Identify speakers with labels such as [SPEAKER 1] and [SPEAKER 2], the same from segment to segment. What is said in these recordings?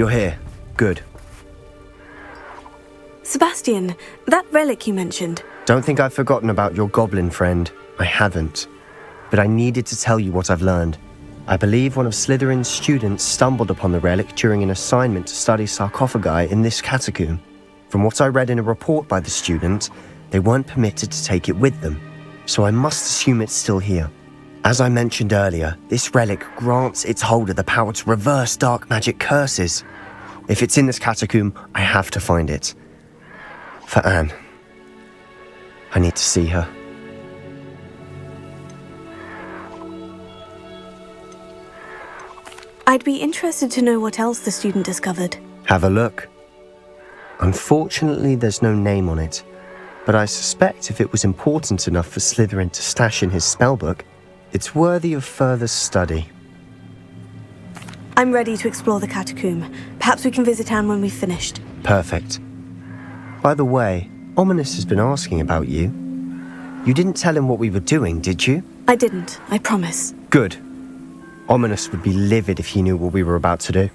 [SPEAKER 1] You're here. Good.
[SPEAKER 2] Sebastian, that relic you mentioned.
[SPEAKER 1] Don't think I've forgotten about your goblin friend. I haven't. But I needed to tell you what I've learned. I believe one of Slytherin's students stumbled upon the relic during an assignment to study sarcophagi in this catacomb. From what I read in a report by the student, they weren't permitted to take it with them, so I must assume it's still here. As I mentioned earlier, this relic grants its holder the power to reverse dark magic curses. If it's in this catacomb, I have to find it. For Anne. I need to see her.
[SPEAKER 2] I'd be interested to know what else the student discovered.
[SPEAKER 1] Have a look. Unfortunately, there's no name on it, but I suspect if it was important enough for Slytherin to stash in his spellbook, it's worthy of further study.
[SPEAKER 2] I'm ready to explore the catacomb. Perhaps we can visit Anne when we've finished.
[SPEAKER 1] Perfect. By the way, Ominous has been asking about you. You didn't tell him what we were doing, did you?
[SPEAKER 2] I didn't, I promise.
[SPEAKER 1] Good. Ominous would be livid if he knew what we were about to do.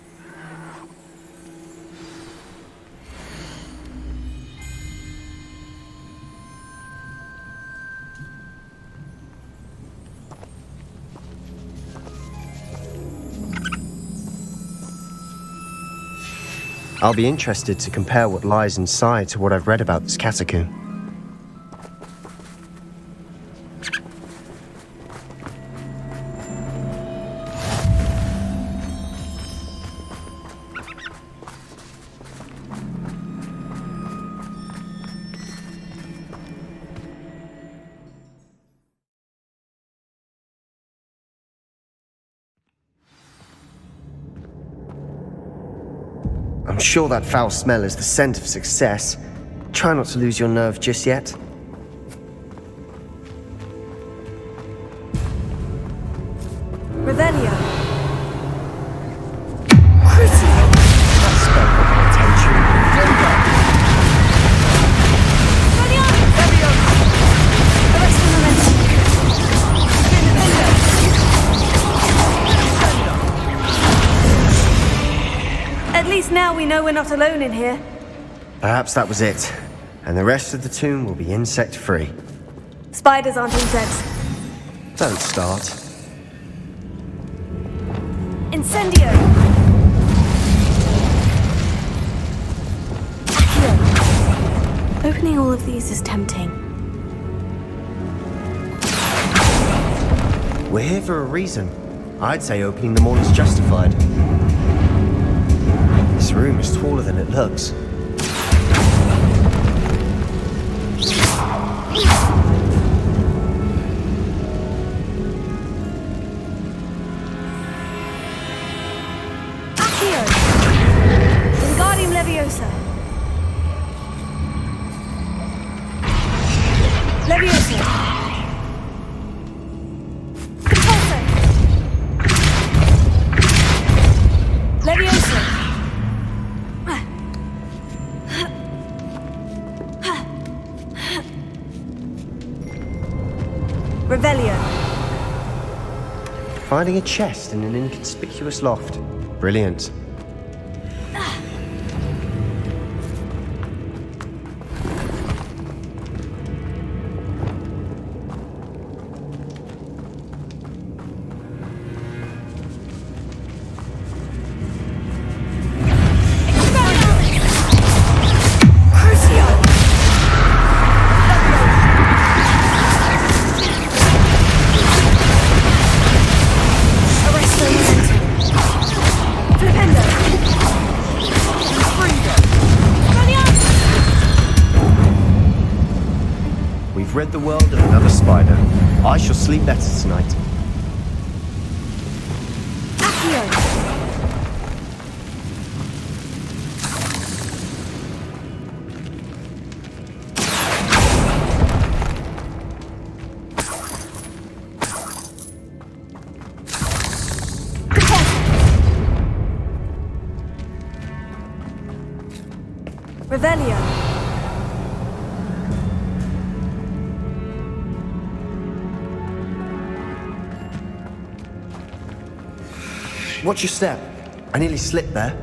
[SPEAKER 1] I'll be interested to compare what lies inside to what I've read about this catacomb. I'm sure that foul smell is the scent of success. Try not to lose your nerve just yet.
[SPEAKER 2] Revelio.
[SPEAKER 1] That spell got my attention.
[SPEAKER 2] At least now we know we're not alone in here.
[SPEAKER 1] Perhaps that was it. And the rest of the tomb will be insect-free.
[SPEAKER 2] Spiders aren't insects.
[SPEAKER 1] Don't start.
[SPEAKER 2] Incendio! Accio. Opening all of these is tempting.
[SPEAKER 1] We're here for a reason. I'd say opening them all is justified. This room is taller than it looks.
[SPEAKER 2] Accio! Wingardium Leviosa! Leviosa! Compulso! Leviosa! Revelio.
[SPEAKER 1] Finding a chest in an inconspicuous loft. Brilliant. We've rid the world of another spider. I shall sleep better tonight.
[SPEAKER 2] Accio. Revelio.
[SPEAKER 1] Watch your step. I nearly slipped there.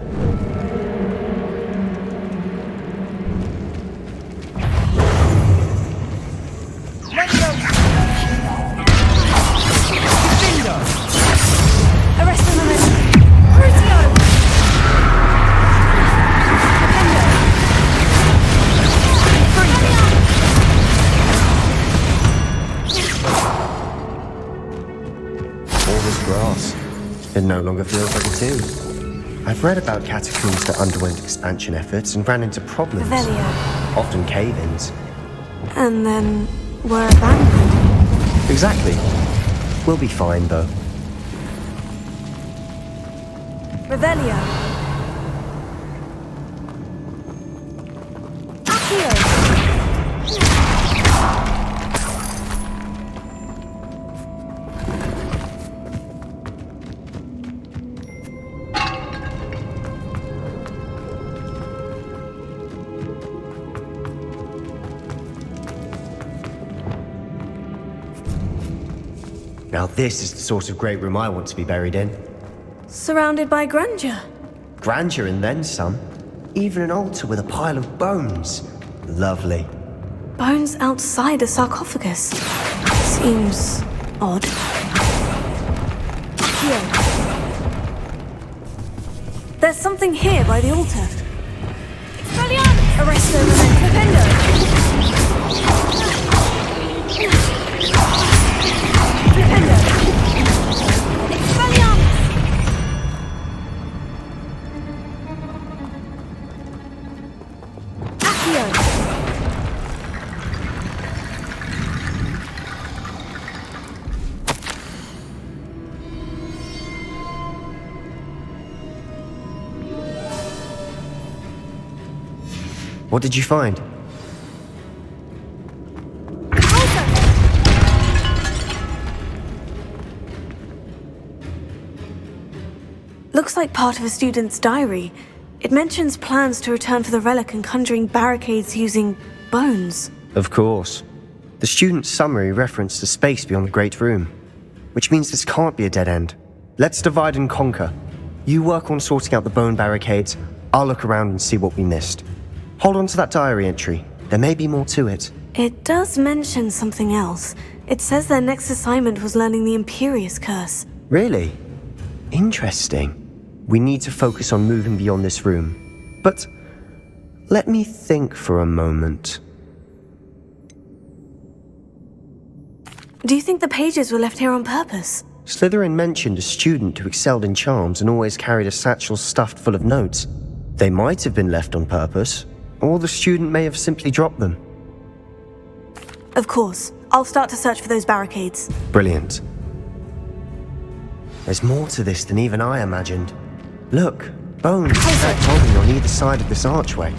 [SPEAKER 1] It no longer feels like a tomb. I've read about catacombs that underwent expansion efforts and ran into problems.
[SPEAKER 2] Revelio.
[SPEAKER 1] Often cave-ins.
[SPEAKER 2] And then were abandoned.
[SPEAKER 1] Exactly. We'll be fine, though.
[SPEAKER 2] Revelio. Accio.
[SPEAKER 1] Now this is the sort of great room I want to be buried in.
[SPEAKER 2] Surrounded by grandeur.
[SPEAKER 1] Grandeur and then some. Even an altar with a pile of bones. Lovely.
[SPEAKER 2] Bones outside a sarcophagus. Seems odd. Here. There's something here by the altar. Expelliarmus! Arresto memento Flipendo! Expelliarmus! Accio!
[SPEAKER 1] What did you find?
[SPEAKER 2] Looks like part of a student's diary. It mentions plans to return for the relic and conjuring barricades using bones.
[SPEAKER 1] Of course. The student's summary referenced the space beyond the Great Room, which means this can't be a dead end. Let's divide and conquer. You work on sorting out the bone barricades, I'll look around and see what we missed. Hold on to that diary entry. There may be more to it.
[SPEAKER 2] It does mention something else. It says their next assignment was learning the Imperious Curse.
[SPEAKER 1] Really? Interesting. We need to focus on moving beyond this room. But let me think for a moment.
[SPEAKER 2] Do you think the pages were left here on purpose?
[SPEAKER 1] Slytherin mentioned a student who excelled in charms and always carried a satchel stuffed full of notes. They might have been left on purpose, or the student may have simply dropped them.
[SPEAKER 2] Of course. I'll start to search for those barricades.
[SPEAKER 1] Brilliant. There's more to this than even I imagined. Look, bones stacked on on either side of this archway.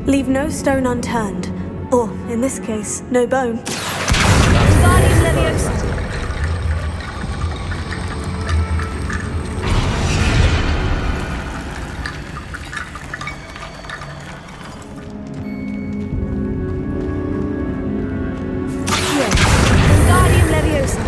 [SPEAKER 2] Leave no stone unturned. Or, in this case, no bone. Wingardium Leviosa. Wingardium Leviosa.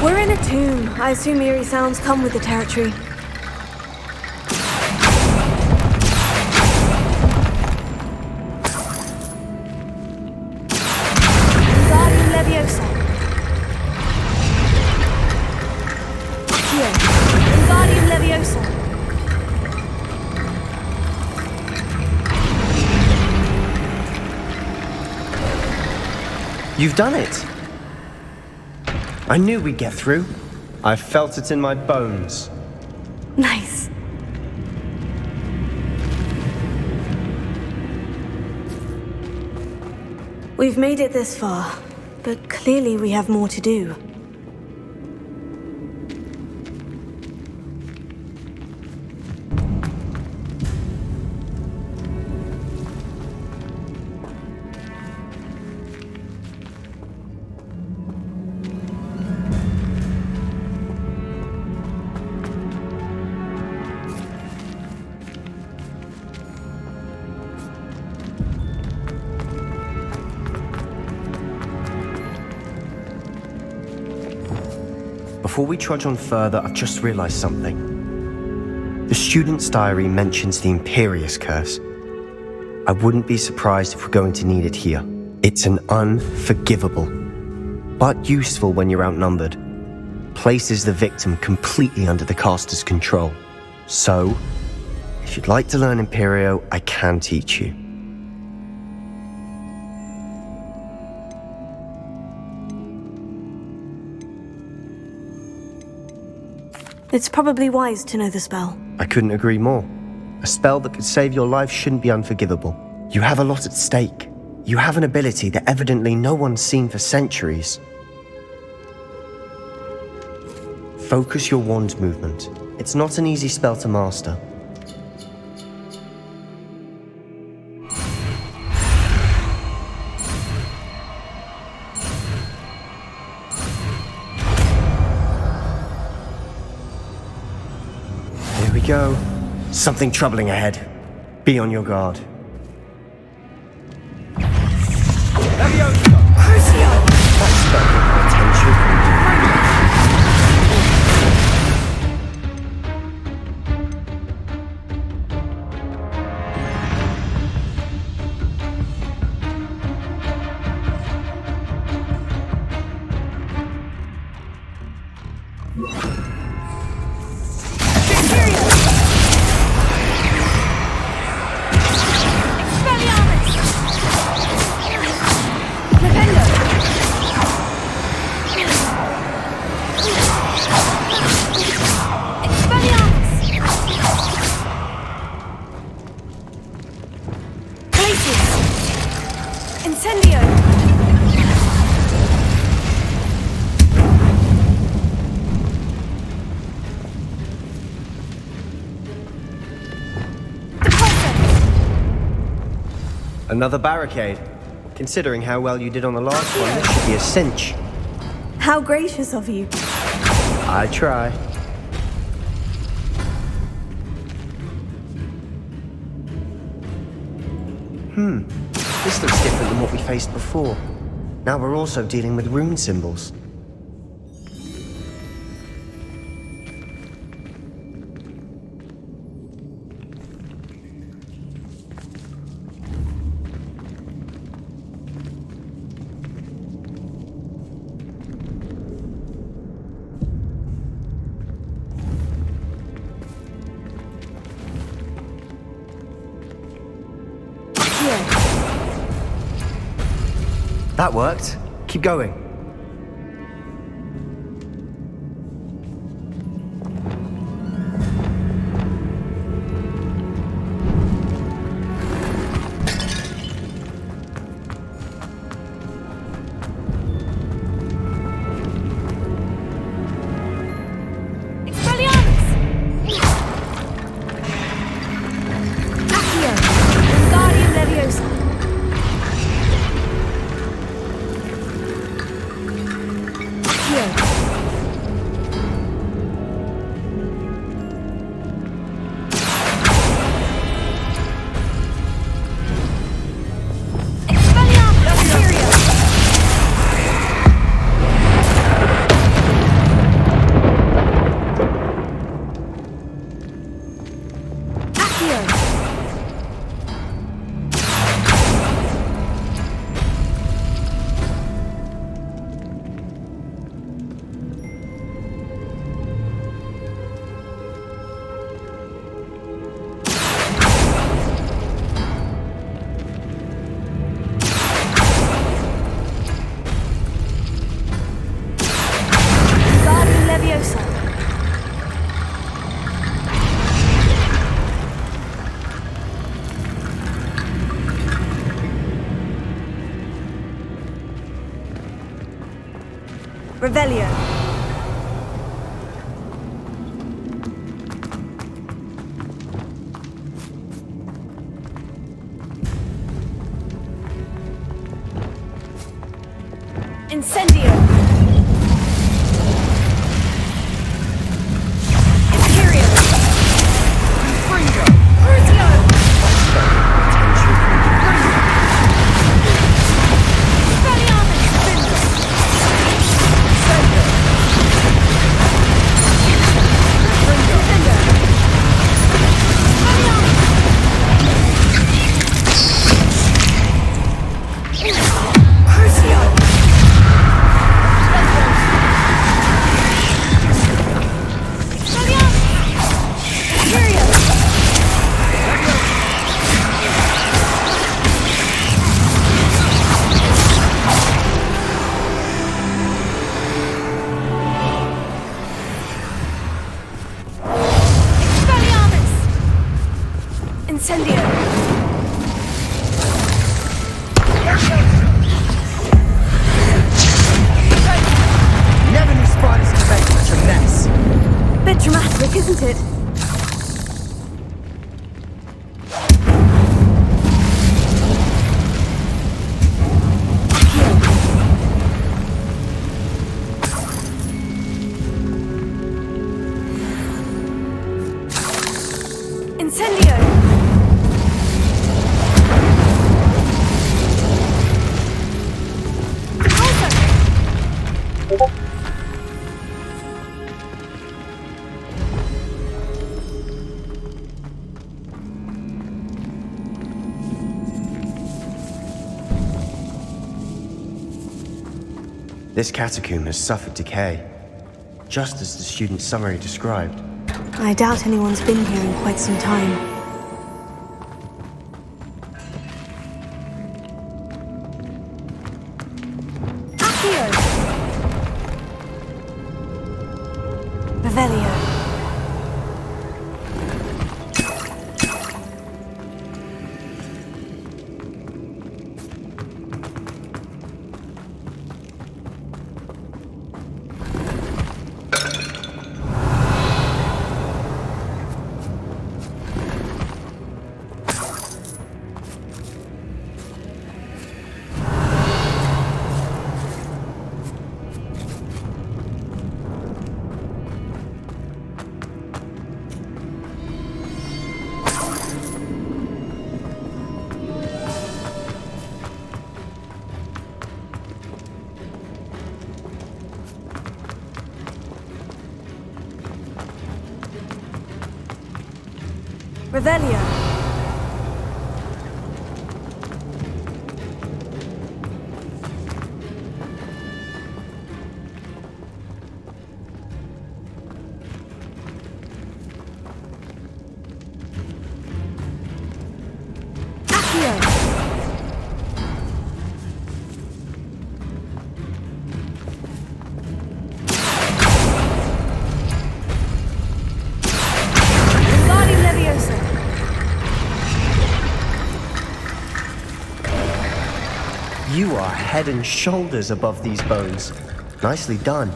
[SPEAKER 2] We're in a tomb. I assume eerie sounds come with the territory. Wingardium Leviosa. Here. Wingardium Leviosa.
[SPEAKER 1] You've done it! I knew we'd get through. I felt it in my bones.
[SPEAKER 2] Nice. We've made it this far, but clearly we have more to do.
[SPEAKER 1] Before we trudge on further, I've just realized something. The student's diary mentions the Imperious Curse. I wouldn't be surprised if we're going to need it here. It's an unforgivable, but useful when you're outnumbered. Places the victim completely under the caster's control. So, if you'd like to learn Imperio, I can teach you.
[SPEAKER 2] It's probably wise to know the spell.
[SPEAKER 1] I couldn't agree more. A spell that could save your life shouldn't be unforgivable. You have a lot at stake. You have an ability that evidently no one's seen for centuries. Focus your wand movement. It's not an easy spell to master. Here we go. Something troubling ahead. Be on your guard. That's got my attention. Another barricade. Considering how well you did on the last one, this should be a cinch.
[SPEAKER 2] How gracious of you.
[SPEAKER 1] I try. This looks different than what we faced before. Now we're also dealing with rune symbols. That worked. Keep going.
[SPEAKER 2] Revelio. Incendio. Imperial. Fringo. Crucio. Expelliarmus. Incendio!
[SPEAKER 1] Never knew spiders could make such a mess.
[SPEAKER 2] Bit dramatic, isn't it? Incendio!
[SPEAKER 1] This catacomb has suffered decay, just as the student's summary described.
[SPEAKER 2] I doubt anyone's been here in quite some time. Accio! Revelio. Revelio.
[SPEAKER 1] You are head and shoulders above these bones. Nicely done.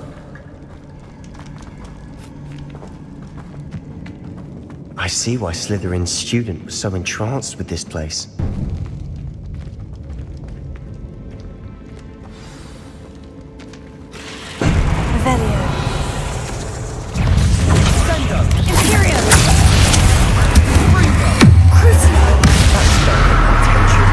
[SPEAKER 1] I see why Slytherin's student was so entranced with this place.
[SPEAKER 2] Revelio. Imperio. Crucio.
[SPEAKER 1] That's starting my attention.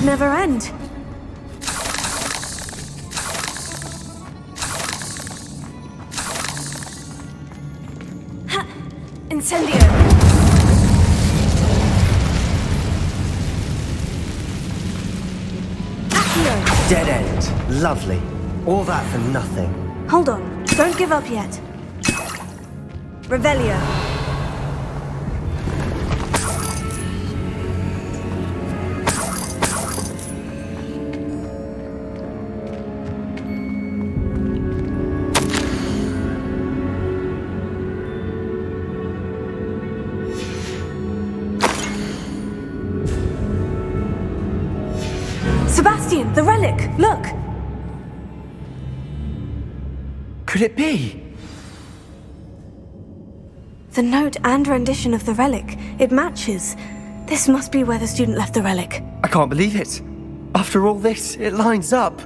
[SPEAKER 2] Never end. Ha! Incendio. Accio.
[SPEAKER 1] Dead end. Lovely. All that for nothing.
[SPEAKER 2] Hold on. Don't give up yet. Revelio. Sebastian, the relic! Look!
[SPEAKER 1] Could it be?
[SPEAKER 2] The note and rendition of the relic. It matches. This must be where the student left the relic.
[SPEAKER 1] I can't believe it. After all this, it lines up.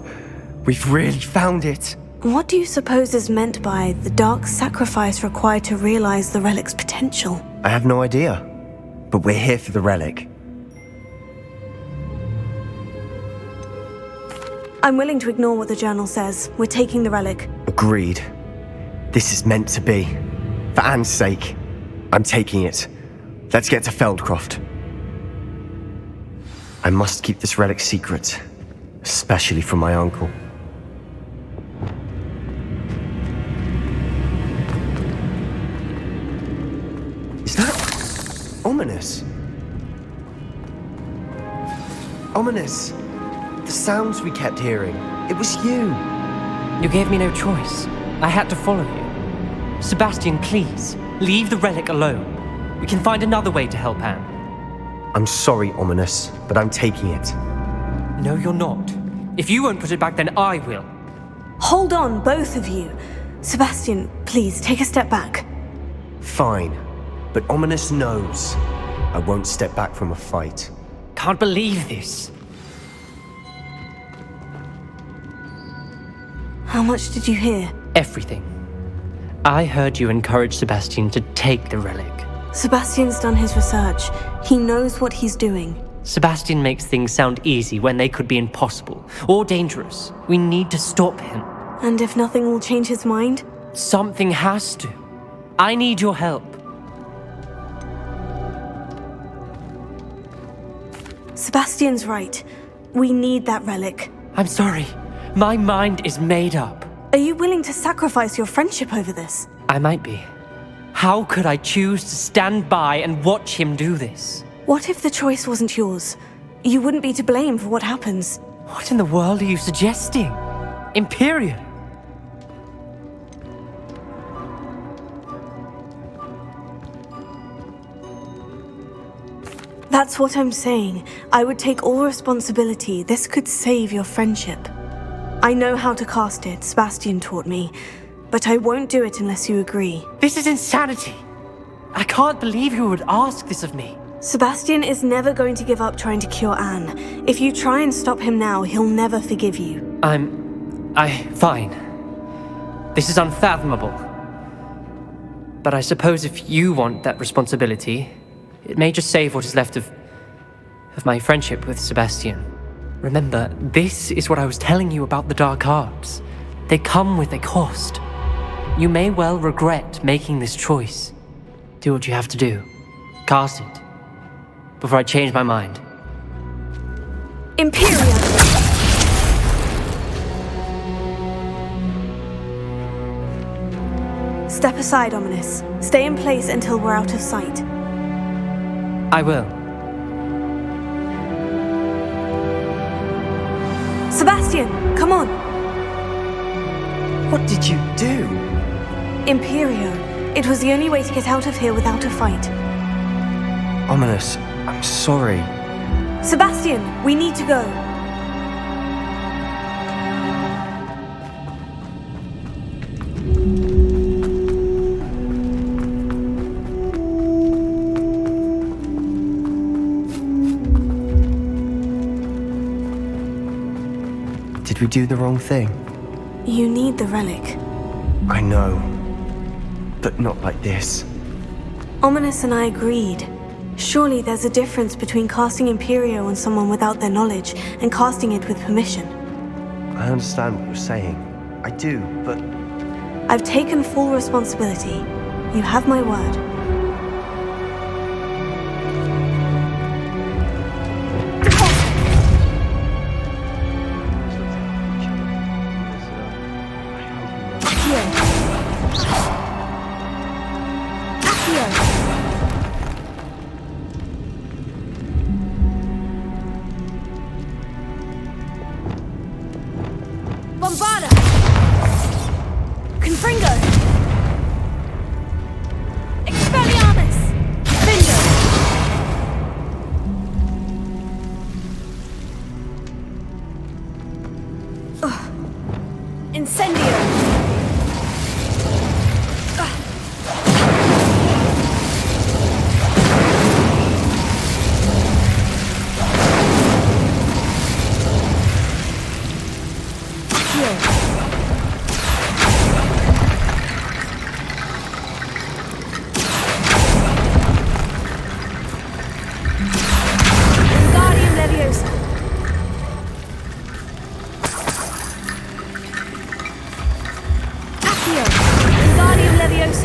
[SPEAKER 1] We've really found it.
[SPEAKER 2] What do you suppose is meant by the dark sacrifice required to realize the relic's potential?
[SPEAKER 1] I have no idea. But we're here for the relic.
[SPEAKER 2] I'm willing to ignore what the journal says. We're taking the relic.
[SPEAKER 1] Agreed. This is meant to be. For Anne's sake, I'm taking it. Let's get to Feldcroft. I must keep this relic secret, especially from my uncle. Is that ominous? Ominous. The sounds we kept hearing. It was you.
[SPEAKER 3] You gave me no choice. I had to follow you. Sebastian, please, leave the relic alone. We can find another way to help Anne.
[SPEAKER 1] I'm sorry, Ominous, but I'm taking it.
[SPEAKER 3] No, you're not. If you won't put it back, then I will.
[SPEAKER 2] Hold on, both of you. Sebastian, please, take a step back.
[SPEAKER 1] Fine, but Ominous knows I won't step back from a fight.
[SPEAKER 3] Can't believe this.
[SPEAKER 2] How much did you hear?
[SPEAKER 3] Everything. I heard you encourage Sebastian to take the relic.
[SPEAKER 2] Sebastian's done his research. He knows what he's doing.
[SPEAKER 3] Sebastian makes things sound easy when they could be impossible or dangerous. We need to stop him.
[SPEAKER 2] And if nothing will change his mind?
[SPEAKER 3] Something has to. I need your help.
[SPEAKER 2] Sebastian's right. We need that relic.
[SPEAKER 3] I'm sorry. My mind is made up.
[SPEAKER 2] Are you willing to sacrifice your friendship over this?
[SPEAKER 3] I might be. How could I choose to stand by and watch him do this?
[SPEAKER 2] What if the choice wasn't yours? You wouldn't be to blame for what happens.
[SPEAKER 3] What in the world are you suggesting? Imperial?
[SPEAKER 2] That's what I'm saying. I would take all responsibility. This could save your friendship. I know how to cast it, Sebastian taught me, but I won't do it unless you agree.
[SPEAKER 3] This is insanity. I can't believe you would ask this of me.
[SPEAKER 2] Sebastian is never going to give up trying to cure Anne. If you try and stop him now, he'll never forgive you.
[SPEAKER 3] Fine. This is unfathomable. But I suppose if you want that responsibility, it may just save what is left of my friendship with Sebastian. Remember, this is what I was telling you about the dark arts. They come with a cost. You may well regret making this choice. Do what you have to do. Cast it. Before I change my mind.
[SPEAKER 2] Imperial! Step aside, Ominous. Stay in place until we're out of sight.
[SPEAKER 3] I will.
[SPEAKER 2] Sebastian, come on!
[SPEAKER 1] What did you do?
[SPEAKER 2] Imperio. It was the only way to get out of here without a fight.
[SPEAKER 1] Ominous, I'm sorry.
[SPEAKER 2] Sebastian, we need to go.
[SPEAKER 1] Did we do the wrong thing?
[SPEAKER 2] You need the relic.
[SPEAKER 1] I know. But not like this.
[SPEAKER 2] Ominous and I agreed. Surely there's a difference between casting Imperio on someone without their knowledge and casting it with permission.
[SPEAKER 1] I understand what you're saying. I do, but...
[SPEAKER 2] I've taken full responsibility. You have my word. Bombarda! Confringo! Expelliarmus! Finger! Incendio! Wingardium Leviosa!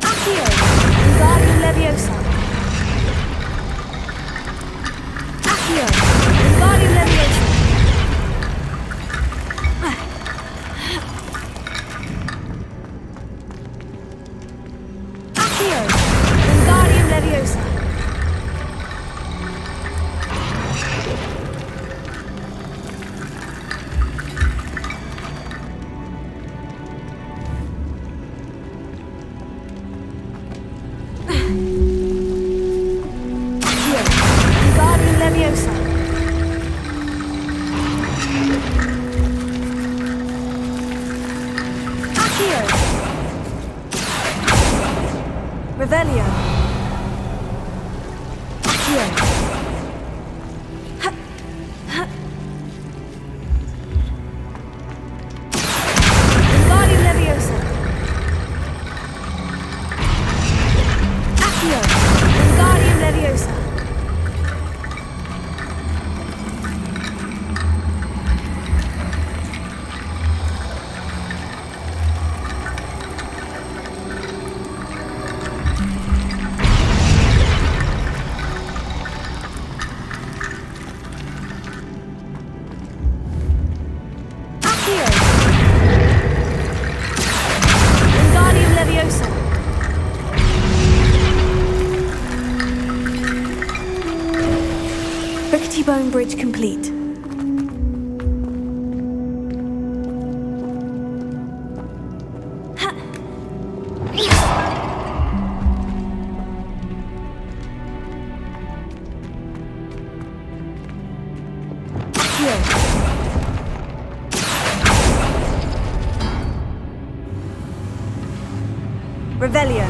[SPEAKER 2] Accio! Wingardium Leviosa! Accio! Wingardium Leviosa! Accio! Wingardium Leviosa! Accio! Wingardium Leviosa! Accio! Wingardium Leviosa! Accio! Revelio! Accio! Wingardium Leviosa! Accio! Wingardium Leviosa! Accio! Wingardium Leviosa! Rickety Bone Bridge complete. Accio! Revelio!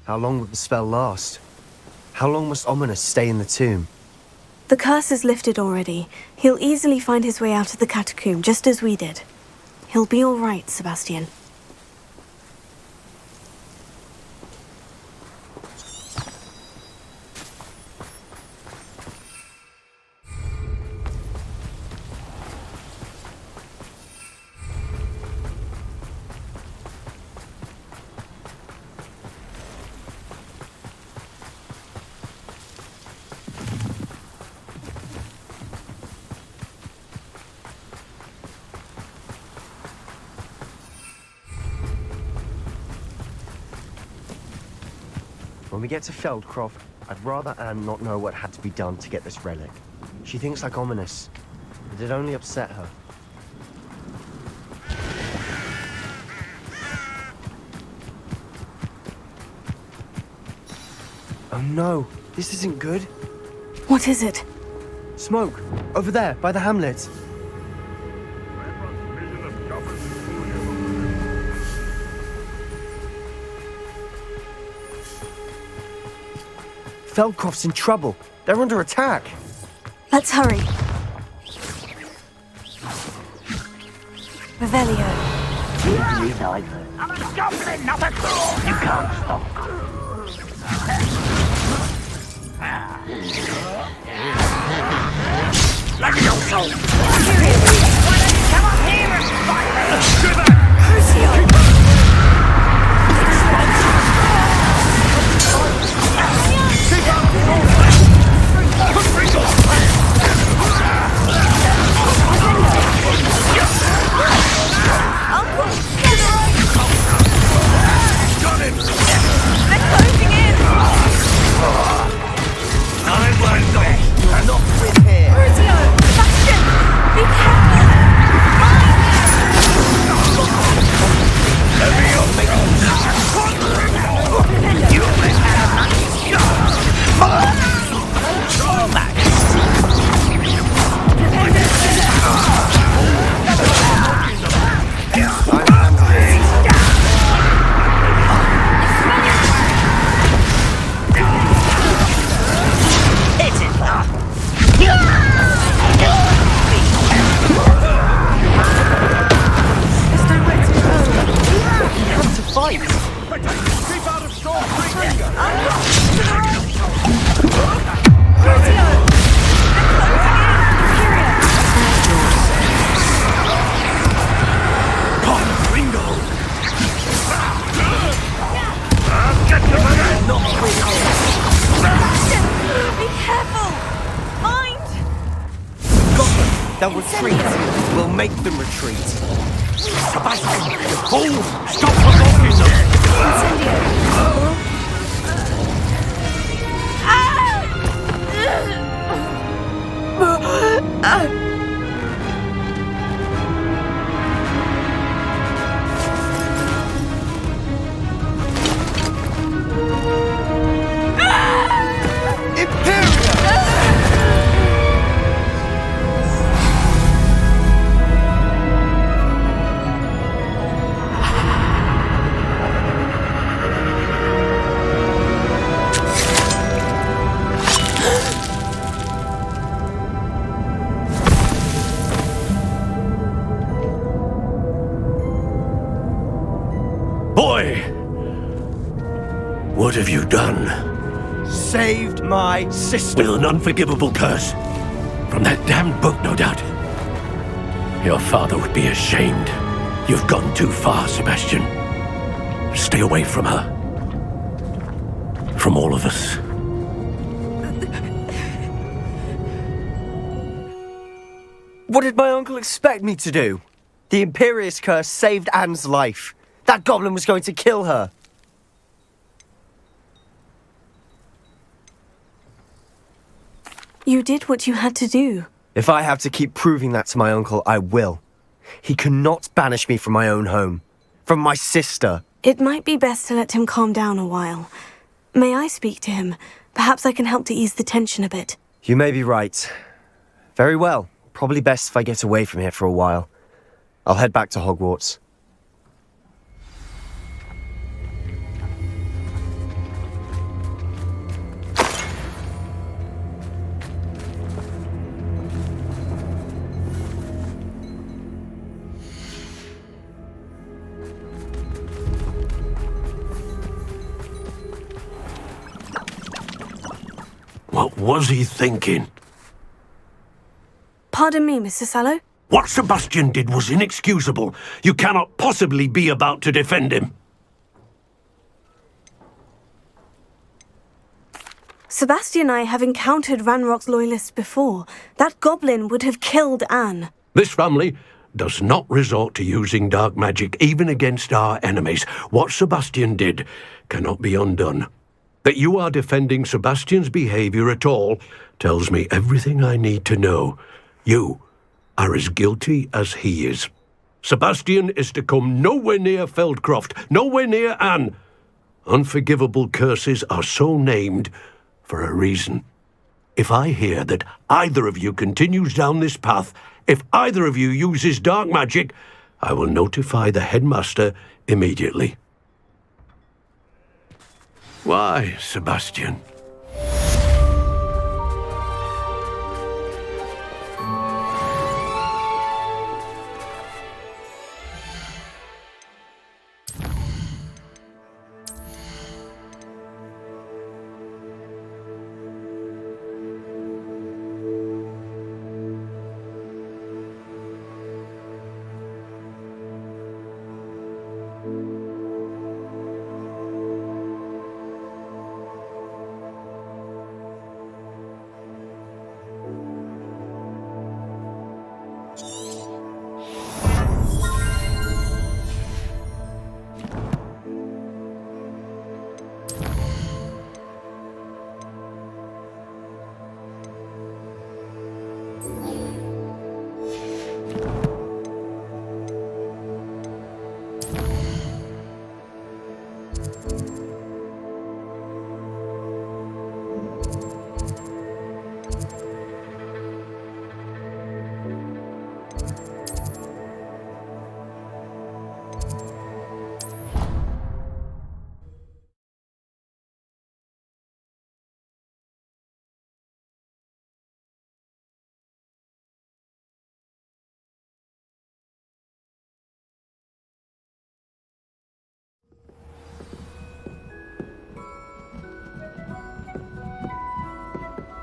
[SPEAKER 1] How long would the spell last? How long must Ominous stay in the tomb?
[SPEAKER 2] The curse is lifted already. He'll easily find his way out of the catacomb, just as we did. He'll be all right, Sebastian.
[SPEAKER 1] When we get to Feldcroft, I'd rather Anne not know what had to be done to get this relic. She thinks like Ominous, but it only upset her. Oh no, this isn't good.
[SPEAKER 2] What is it?
[SPEAKER 1] Smoke, over there, by the hamlet. Feldcroft's in trouble. They're under attack.
[SPEAKER 2] Let's hurry. Revelio.
[SPEAKER 4] I'm a goblin, not a troll. You can't stop. Let me also. Why don't you come up here and fight me?
[SPEAKER 2] Crucio!
[SPEAKER 1] They'll retreat. We'll make them retreat.
[SPEAKER 4] Sebastian, you fool! Stop provoking them! Boy! What have you done?
[SPEAKER 1] Saved my sister.
[SPEAKER 4] With an unforgivable curse. From that damned book, no doubt. Your father would be ashamed. You've gone too far, Sebastian. Stay away from her. From all of us.
[SPEAKER 1] What did my uncle expect me to do? The Imperious curse saved Anne's life. That goblin was going to kill her.
[SPEAKER 2] You did what you had to do.
[SPEAKER 1] If I have to keep proving that to my uncle, I will. He cannot banish me from my own home. From my sister.
[SPEAKER 2] It might be best to let him calm down a while. May I speak to him? Perhaps I can help to ease the tension a bit.
[SPEAKER 1] You may be right. Very well. Probably best if I get away from here for a while. I'll head back to Hogwarts.
[SPEAKER 4] What was he thinking?
[SPEAKER 2] Pardon me, Mr. Sallow?
[SPEAKER 4] What Sebastian did was inexcusable. You cannot possibly be about to defend him.
[SPEAKER 2] Sebastian and I have encountered Ranrock's loyalists before. That goblin would have killed Anne.
[SPEAKER 4] This family does not resort to using dark magic even against our enemies. What Sebastian did cannot be undone. That you are defending Sebastian's behavior at all tells me everything I need to know. You are as guilty as he is. Sebastian is to come nowhere near Feldcroft, nowhere near Anne. Unforgivable curses are so named for a reason. If I hear that either of you continues down this path, if either of you uses dark magic, I will notify the headmaster immediately. Why, Sebastian?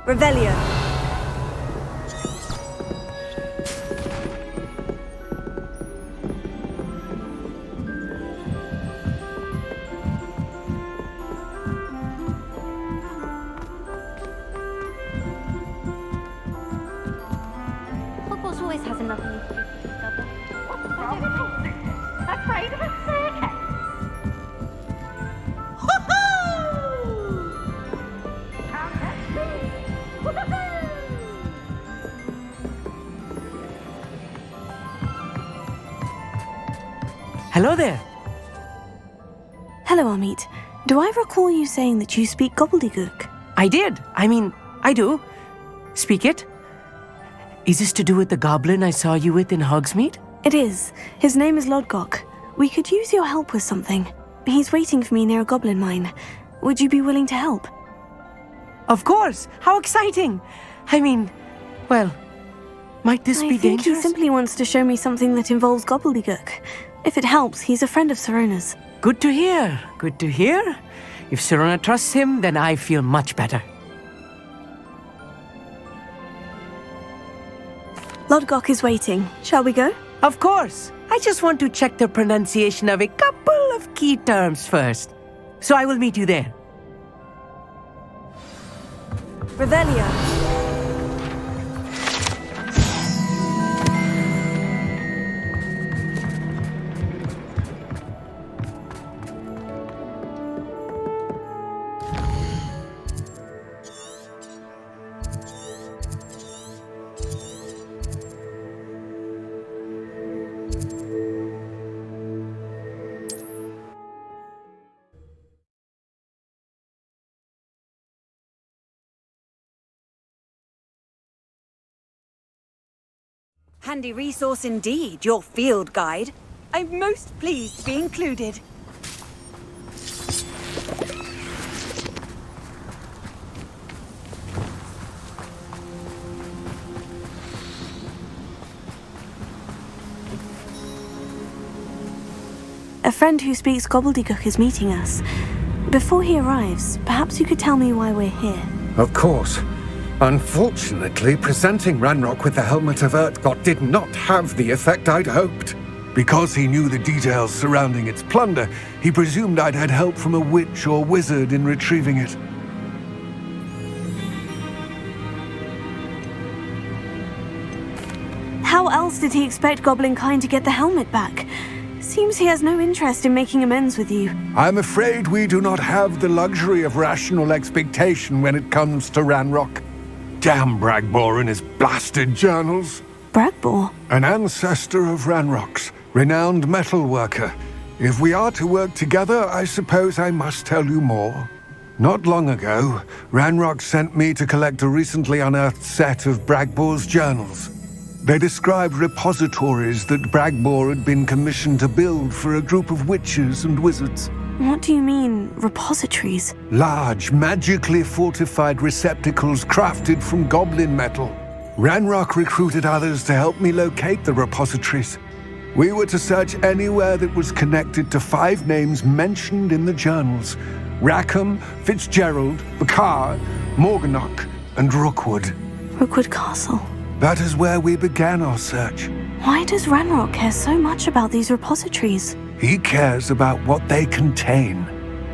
[SPEAKER 2] Revelio.
[SPEAKER 5] Hogwarts always has another new secret to discover. What's wrong with you? Afraid of a staircase?
[SPEAKER 6] Hello there.
[SPEAKER 2] Hello, Amit. Do I recall you saying that you speak gobbledygook?
[SPEAKER 6] I did. I do. Speak it. Is this to do with the goblin I saw you with in Hogsmeade?
[SPEAKER 2] It is. His name is Lodgok. We could use your help with something. He's waiting for me near a goblin mine. Would you be willing to help?
[SPEAKER 6] Of course. How exciting. Might this be
[SPEAKER 2] I think
[SPEAKER 6] dangerous?
[SPEAKER 2] he simply wants to show me something that involves gobbledygook. If it helps, he's a friend of Sirona's.
[SPEAKER 6] Good to hear. Good to hear. If Sirona trusts him, then I feel much better.
[SPEAKER 2] Lodgok is waiting. Shall we go?
[SPEAKER 6] Of course. I just want to check the pronunciation of a couple of key terms first. So I will meet you there.
[SPEAKER 2] Revelio.
[SPEAKER 7] Handy resource indeed, your field guide. I'm most pleased to be included.
[SPEAKER 2] A friend who speaks gobbledygook is meeting us. Before he arrives, perhaps you could tell me why we're here.
[SPEAKER 8] Of course. Unfortunately, presenting Ranrock with the Helmet of Urtkot did not have the effect I'd hoped. Because he knew the details surrounding its plunder, he presumed I'd had help from a witch or wizard in retrieving it.
[SPEAKER 2] How else did he expect Goblinkind to get the helmet back? Seems he has no interest in making amends with you.
[SPEAKER 8] I'm afraid we do not have the luxury of rational expectation when it comes to Ranrock. Damn Bragbor and his blasted journals.
[SPEAKER 2] Bragbor?
[SPEAKER 8] An ancestor of Ranrock's, renowned metal worker. If we are to work together, I suppose I must tell you more. Not long ago, Ranrock sent me to collect a recently unearthed set of Bragbor's journals. They described repositories that Bragbor had been commissioned to build for a group of witches and wizards.
[SPEAKER 2] What do you mean, repositories?
[SPEAKER 8] Large, magically fortified receptacles crafted from goblin metal. Ranrock recruited others to help me locate the repositories. We were to search anywhere that was connected to 5 names mentioned in the journals: Rackham, Fitzgerald, Bakar, Morganach, and Rookwood.
[SPEAKER 2] Rookwood Castle.
[SPEAKER 8] That is where we began our search.
[SPEAKER 2] Why does Ranrock care so much about these repositories?
[SPEAKER 8] He cares about what they contain.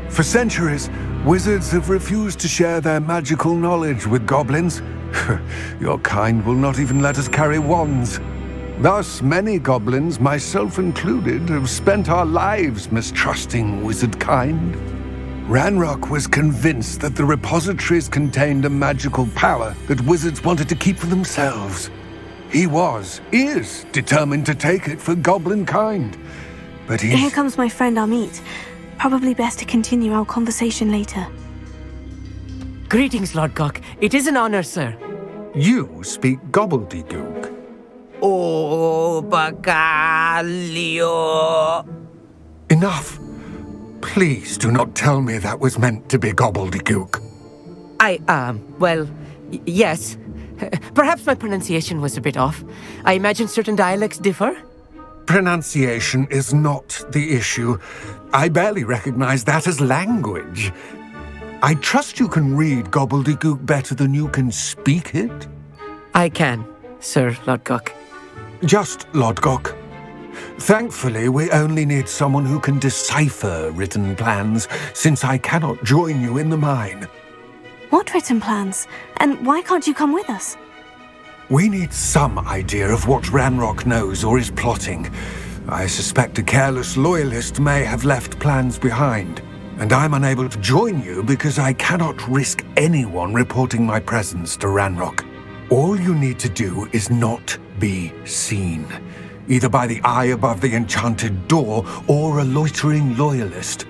[SPEAKER 8] For centuries, wizards have refused to share their magical knowledge with goblins. Your kind will not even let us carry wands. Thus, many goblins, myself included, have spent our lives mistrusting wizard kind. Ranrock was convinced that the repositories contained a magical power that wizards wanted to keep for themselves. He is determined to take it for goblin kind. But
[SPEAKER 2] Here comes my friend Amit. Probably best to continue our conversation later.
[SPEAKER 6] Greetings, Lord Cock. It is an honor, sir.
[SPEAKER 8] You speak gobbledygook.
[SPEAKER 6] Oh, Bacalio.
[SPEAKER 8] Enough. Please do not tell me that was meant to be gobbledygook.
[SPEAKER 6] Yes. Perhaps my pronunciation was a bit off. I imagine certain dialects differ.
[SPEAKER 8] Pronunciation is not the issue. I barely recognize that as language. I trust you can read gobbledygook better than you can speak it?
[SPEAKER 6] I can, Sir Lodgok.
[SPEAKER 8] Just Lodgok. Thankfully, we only need someone who can decipher written plans, since I cannot join you in the mine.
[SPEAKER 2] What written plans? And why can't you come with us?
[SPEAKER 8] We need some idea of what Ranrock knows or is plotting. I suspect a careless loyalist may have left plans behind, and I'm unable to join you because I cannot risk anyone reporting my presence to Ranrock. All you need to do is not be seen, either by the eye above the enchanted door or a loitering loyalist.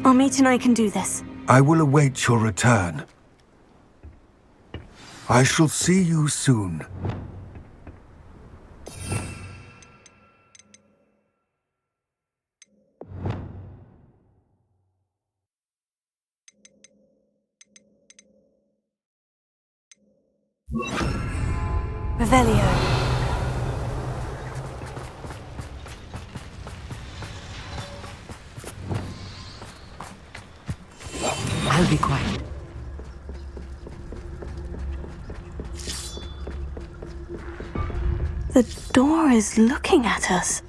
[SPEAKER 2] Amit and I can do this.
[SPEAKER 8] I will await your return. I shall see you soon.
[SPEAKER 2] Revelio.
[SPEAKER 6] I'll be quiet.
[SPEAKER 2] The door is looking at us.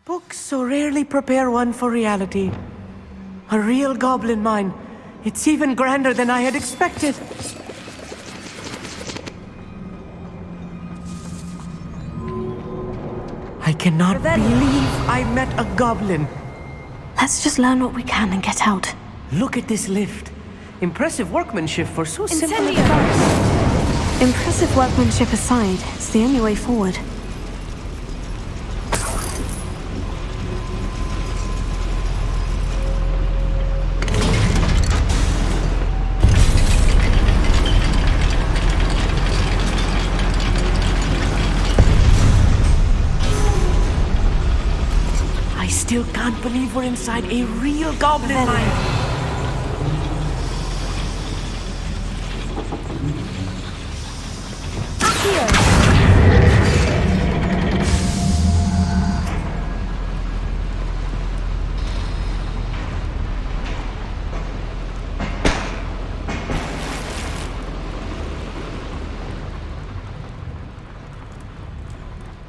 [SPEAKER 6] Books so rarely prepare one for reality. A real goblin mine. It's even grander than I had expected. I cannot believe I met a goblin.
[SPEAKER 2] Let's just learn what we can and get out.
[SPEAKER 6] Look at this lift. Impressive workmanship for so simple a device.
[SPEAKER 2] Impressive workmanship aside, it's the only way forward.
[SPEAKER 6] I still can't believe we're inside a real goblin mine.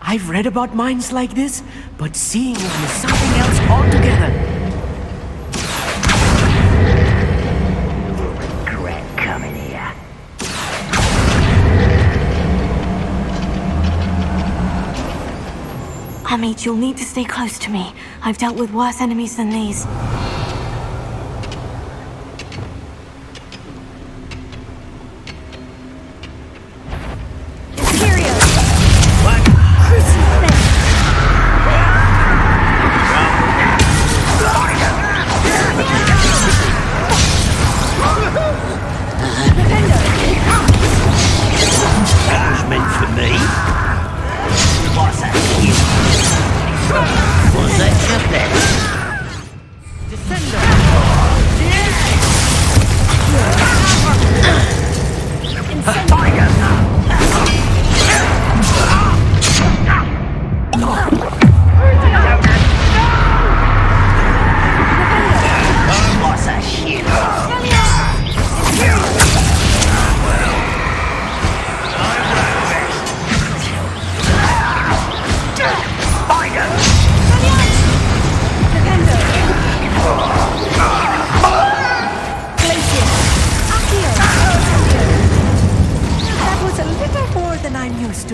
[SPEAKER 6] I've read about mines like this, but seeing one is something else altogether.
[SPEAKER 9] You'll regret coming here.
[SPEAKER 2] Amit, Meet, you'll need to stay close to me. I've dealt with worse enemies than these.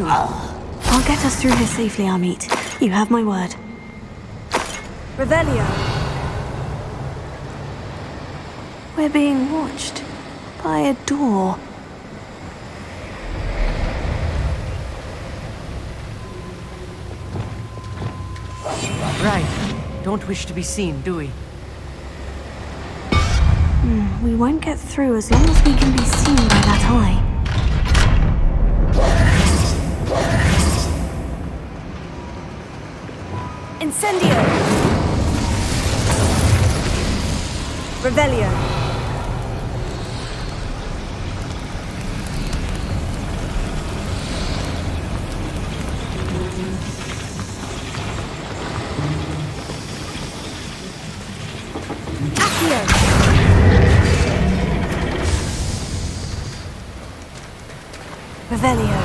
[SPEAKER 2] I'll get us through here safely, Amit. You have my word.
[SPEAKER 7] Revelio.
[SPEAKER 2] We're being watched by a door.
[SPEAKER 6] Right. Don't wish to be seen, do we?
[SPEAKER 2] We won't get through as long as we can be seen by that eye.
[SPEAKER 7] Incendio! Revelio. Accio! Revelio.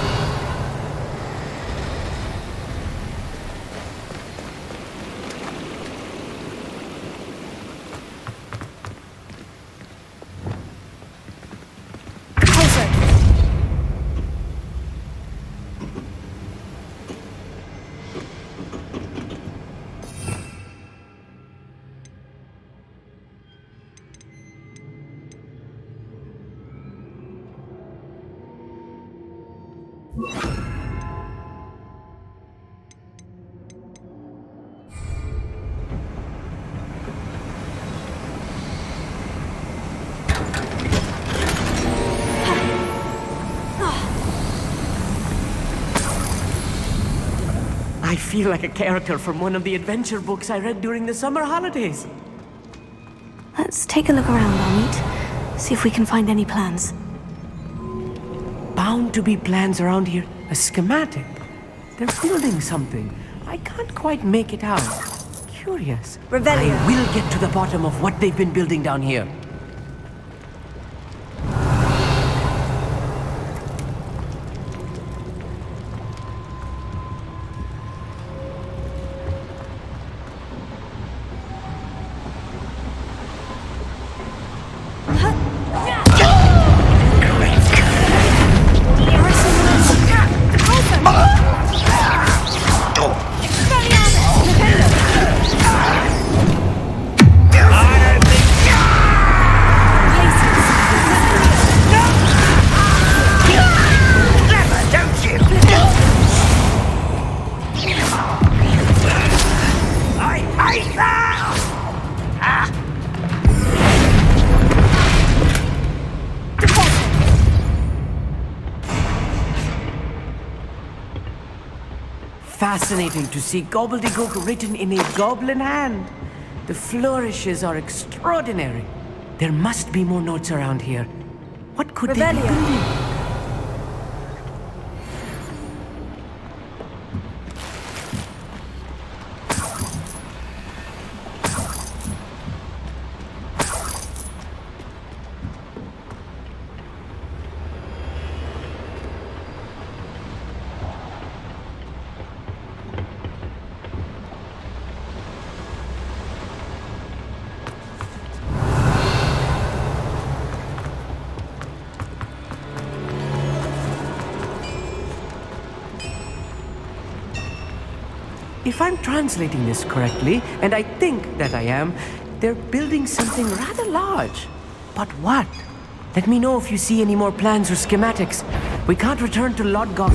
[SPEAKER 6] I feel like a character from one of the adventure books I read during the summer holidays.
[SPEAKER 2] Let's take a look around, Amit. See if we can find any plans.
[SPEAKER 6] Bound to be plans around here. A schematic. They're building something. I can't quite make it out. Curious.
[SPEAKER 7] Revelio.
[SPEAKER 6] I will get to the bottom of what they've been building down here. Fascinating to see gobbledygook written in a goblin hand. The flourishes are extraordinary. There must be more notes around here. What could they be building? If I'm translating this correctly, and I think that I am, they're building something rather large. But what? Let me know if you see any more plans or schematics. We can't return to Lodgok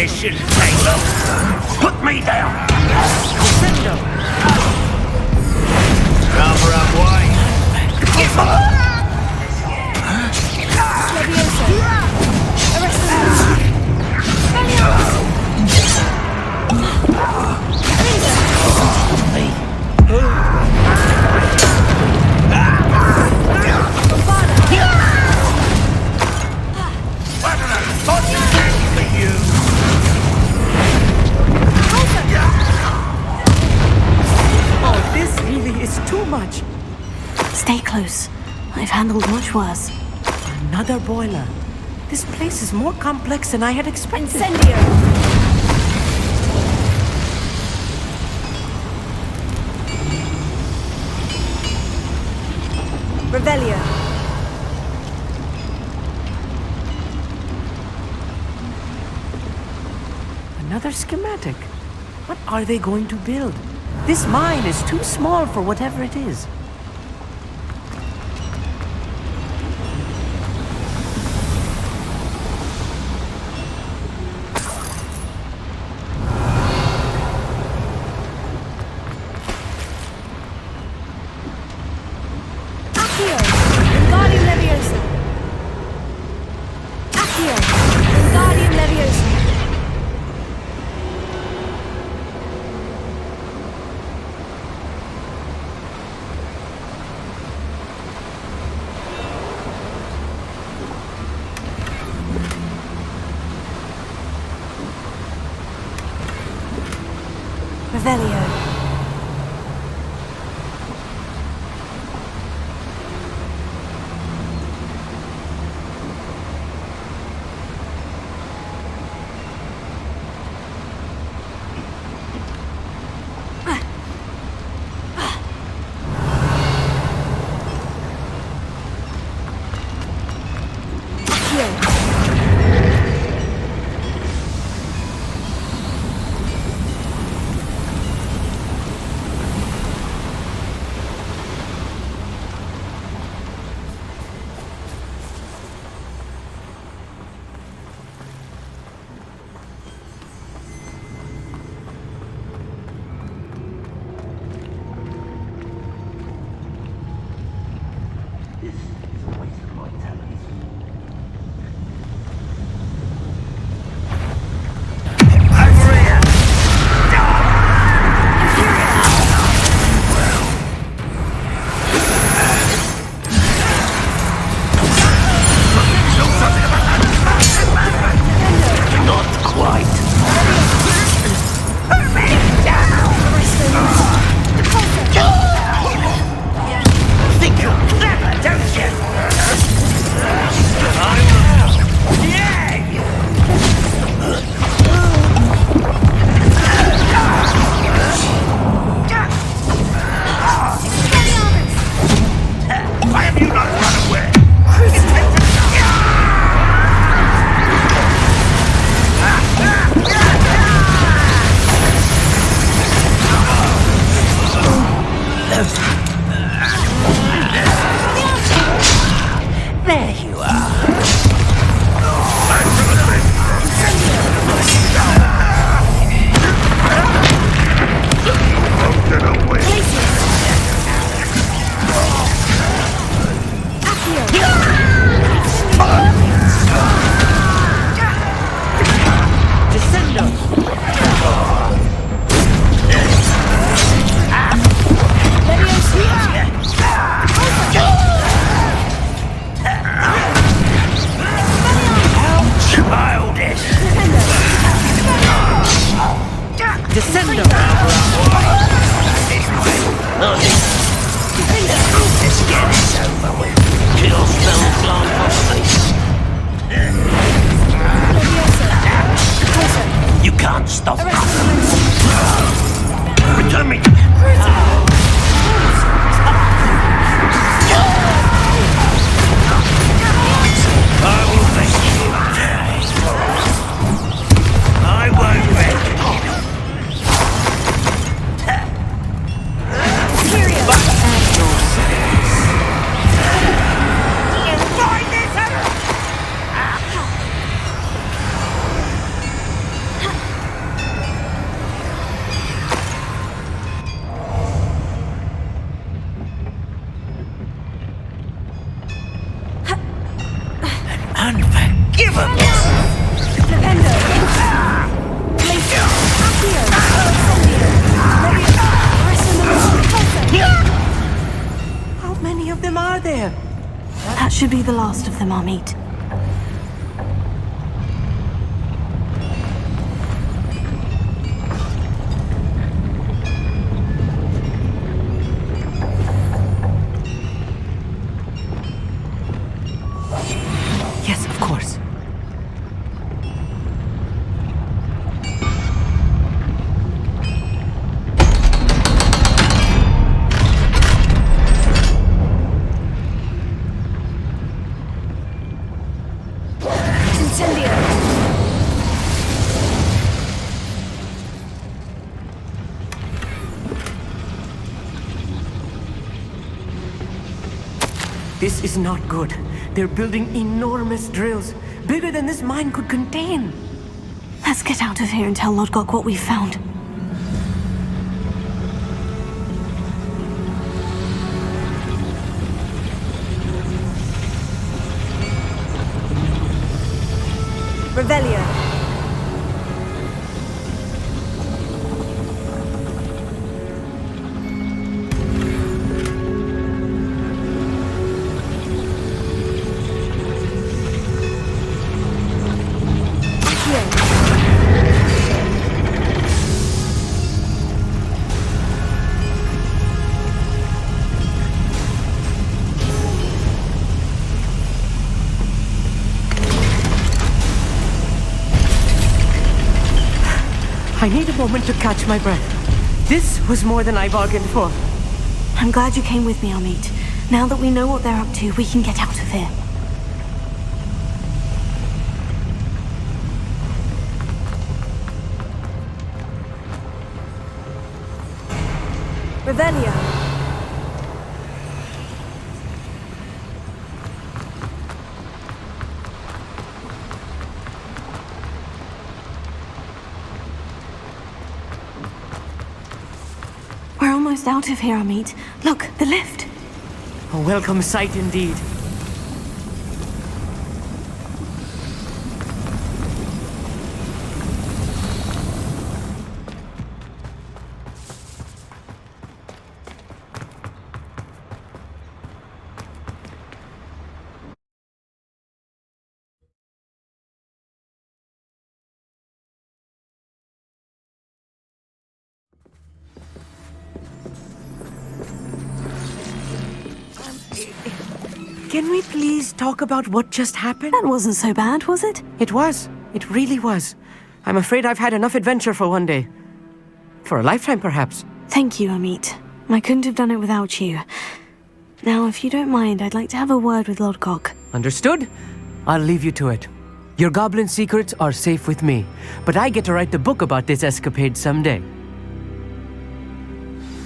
[SPEAKER 9] This shouldn't take long. Put me down! Rather unwise.
[SPEAKER 6] Much.
[SPEAKER 2] Stay close. I've handled much worse.
[SPEAKER 6] Another boiler. This place is more complex than I had expected.
[SPEAKER 5] Incendio!
[SPEAKER 7] Revelio.
[SPEAKER 6] Another schematic. What are they going to build? This mine is too small for whatever it is.
[SPEAKER 5] Accio! Wingardium Leviosa! Accio! Wingardium Leviosa!
[SPEAKER 2] Revelio.
[SPEAKER 9] Give him!
[SPEAKER 2] Defender! Glacier! Accio! Incendio!
[SPEAKER 6] How many of them are there?
[SPEAKER 2] That should be the last of them, Amit.
[SPEAKER 6] Yes, of course.
[SPEAKER 2] Incendio!
[SPEAKER 6] This is not good. They're building enormous drills, bigger than this mine could contain.
[SPEAKER 2] Let's get out of here and tell Lodgok what we found. Revelio.
[SPEAKER 6] I need a moment to catch my breath. This was more than I bargained for.
[SPEAKER 2] I'm glad you came with me, Amit. Now that we know what they're up to, we can get out of here. Revelio. We're almost out of here, Amit. Look, the lift.
[SPEAKER 6] A welcome sight indeed. Can we please talk about what just happened?
[SPEAKER 2] That wasn't so bad, was it?
[SPEAKER 6] It was. It really was. I'm afraid I've had enough adventure for one day. For a lifetime, perhaps.
[SPEAKER 2] Thank you, Amit. I couldn't have done it without you. Now, if you don't mind, I'd like to have a word with Lodgok.
[SPEAKER 6] Understood? I'll leave you to it. Your goblin secrets are safe with me, but I get to write the book about this escapade someday.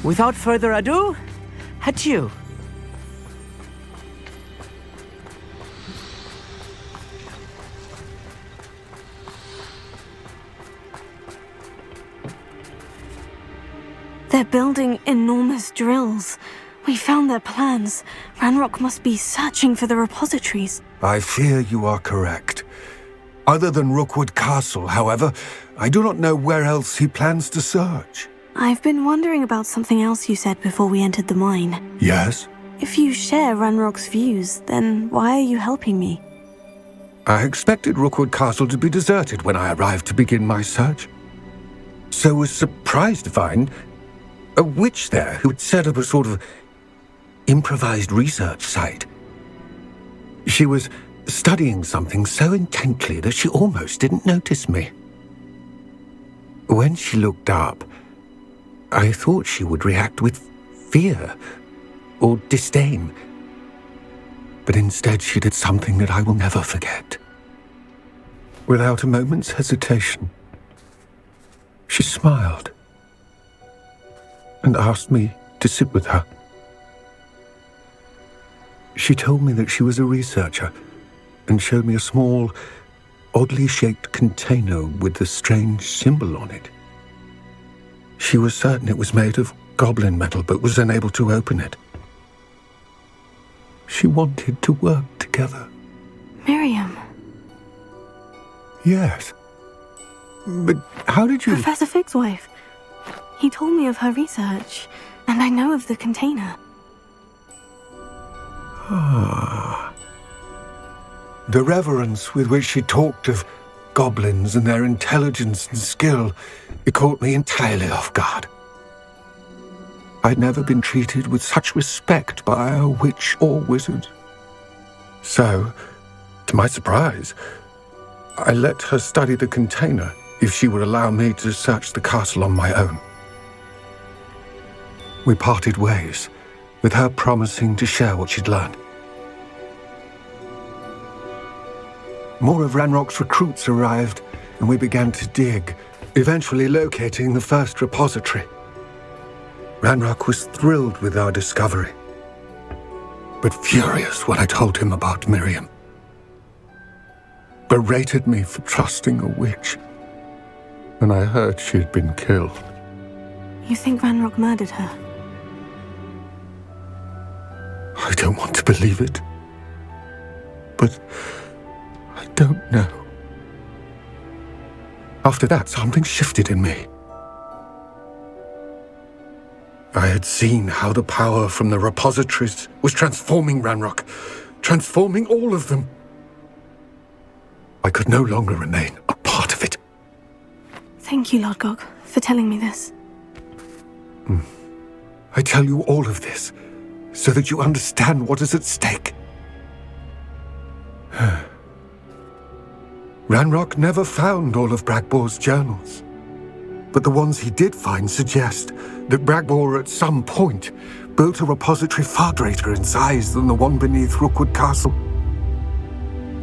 [SPEAKER 6] Without further ado, adieu.
[SPEAKER 2] They're building enormous drills. We found their plans. Ranrock must be searching for the repositories.
[SPEAKER 8] I fear you are correct. Other than Rookwood Castle, however, I do not know where else he plans to search.
[SPEAKER 2] I've been wondering about something else you said before we entered the mine.
[SPEAKER 8] Yes?
[SPEAKER 2] If you share Ranrock's views, then why are you helping me?
[SPEAKER 8] I expected Rookwood Castle to be deserted when I arrived to begin my search. So was surprised to find a witch there who had set up a sort of improvised research site. She was studying something so intently that she almost didn't notice me. When she looked up, I thought she would react with fear or disdain. But instead she did something that I will never forget. Without a moment's hesitation, she smiled and asked me to sit with her. She told me that she was a researcher and showed me a small, oddly shaped container with a strange symbol on it. She was certain it was made of goblin metal, but was unable to open it. She wanted to work together.
[SPEAKER 2] Miriam.
[SPEAKER 8] Yes. But how did you...
[SPEAKER 2] Professor Fig's wife. He told me of her research, and I know of the container.
[SPEAKER 8] Ah. The reverence with which she talked of goblins and their intelligence and skill, it caught me entirely off guard. I'd never been treated with such respect by a witch or wizard. So, to my surprise, I let her study the container if she would allow me to search the castle on my own. We parted ways, with her promising to share what she'd learned. More of Ranrock's recruits arrived, and we began to dig, eventually locating the first repository. Ranrock was thrilled with our discovery, but furious when I told him about Miriam. Berated me for trusting a witch, and I heard she had been killed.
[SPEAKER 2] You think Ranrock murdered her?
[SPEAKER 8] I don't want to believe it, but I don't know. After that, something shifted in me. I had seen how the power from the repositories was transforming Ranrock, transforming all of them. I could no longer remain a part of it.
[SPEAKER 2] Thank you, Lord Gog, for telling me this.
[SPEAKER 8] I tell you all of this so that you understand what is at stake. Ranrock never found all of Bragbor's journals, but the ones he did find suggest that Bragbor at some point built a repository far greater in size than the one beneath Rookwood Castle.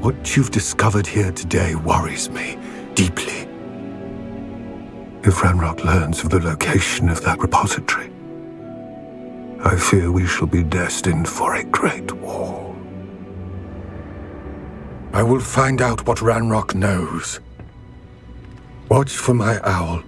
[SPEAKER 8] What you've discovered here today worries me deeply. If Ranrock learns of the location of that repository, I fear we shall be destined for a great war. I will find out what Ranrock knows. Watch for my owl